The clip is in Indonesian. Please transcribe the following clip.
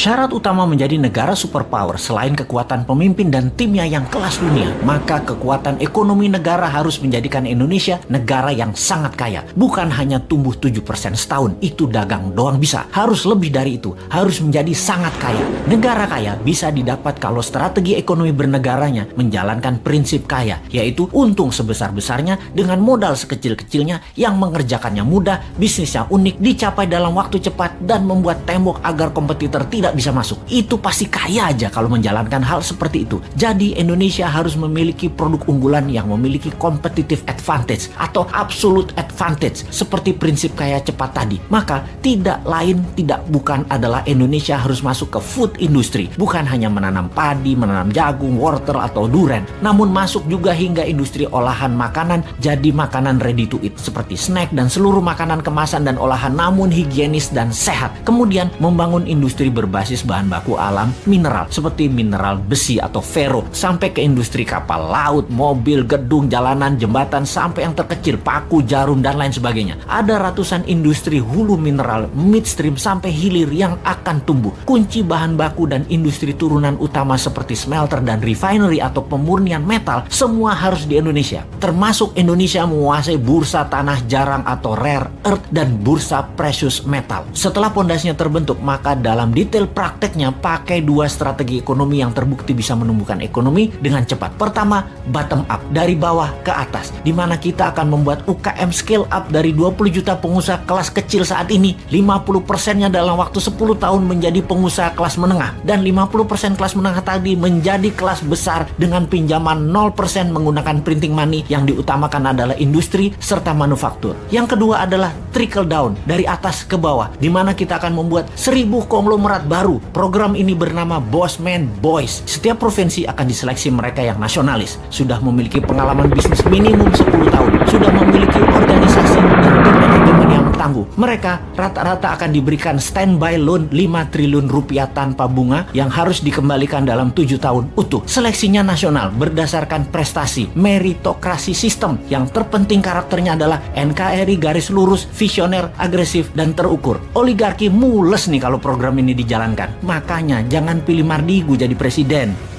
Syarat utama menjadi negara superpower selain kekuatan pemimpin dan timnya yang kelas dunia, maka kekuatan ekonomi negara harus menjadikan Indonesia negara yang sangat kaya. Bukan hanya tumbuh 7% setahun, itu dagang doang bisa. Harus lebih dari itu, harus menjadi sangat kaya. Negara kaya bisa didapat kalau strategi ekonomi bernegaranya menjalankan prinsip kaya, yaitu untung sebesar-besarnya dengan modal sekecil-kecilnya yang mengerjakannya mudah, bisnisnya unik, dicapai dalam waktu cepat, dan membuat tembok agar kompetitor tidak bisa masuk. Itu pasti kaya aja kalau menjalankan hal seperti itu. Jadi Indonesia harus memiliki produk unggulan yang memiliki competitive advantage atau absolute advantage seperti prinsip kaya cepat tadi. Maka tidak lain tidak bukan adalah Indonesia harus masuk ke food industry. Bukan hanya menanam padi, menanam jagung, wortel atau duren, namun masuk juga hingga industri olahan makanan jadi makanan ready to eat seperti snack dan seluruh makanan kemasan dan olahan namun higienis dan sehat. Kemudian membangun industri berbasis bahan baku alam mineral seperti mineral besi atau fero sampai ke industri kapal laut, mobil, gedung, jalanan, jembatan sampai yang terkecil paku, jarum dan lain sebagainya. Ada ratusan industri hulu mineral, midstream sampai hilir yang akan tumbuh. Kunci bahan baku dan industri turunan utama seperti smelter dan refinery atau pemurnian metal semua harus di Indonesia. Termasuk Indonesia menguasai bursa tanah jarang atau rare earth dan bursa precious metal. Setelah pondasinya terbentuk, maka dalam detail prakteknya pakai dua strategi ekonomi yang terbukti bisa menumbuhkan ekonomi dengan cepat. Pertama, bottom up, dari bawah ke atas, di mana kita akan membuat UKM scale up dari 20 juta pengusaha kelas kecil saat ini, 50%-nya dalam waktu 10 tahun menjadi pengusaha kelas menengah, dan 50% kelas menengah tadi menjadi kelas besar dengan pinjaman 0% menggunakan printing money. Yang diutamakan adalah industri serta manufaktur. Yang kedua adalah trickle down, dari atas ke bawah, di mana kita akan membuat 1000 konglomerat baru. Program ini bernama Bossman Boys. Setiap provinsi akan diseleksi mereka yang nasionalis, sudah memiliki pengalaman bisnis minimum 10 tahun, sudah memiliki organisasi dan tim manajemen yang tangguh. Mereka rata-rata akan diberikan standby loan 5 triliun rupiah tanpa bunga yang harus dikembalikan dalam 7 tahun utuh. Seleksinya nasional berdasarkan prestasi, meritokrasi sistem. Yang terpenting karakternya adalah NKRI garis lurus, visioner, agresif, dan terukur. Oligarki mules nih kalau program ini dijalankan. Makanya jangan pilih Mardigu jadi presiden.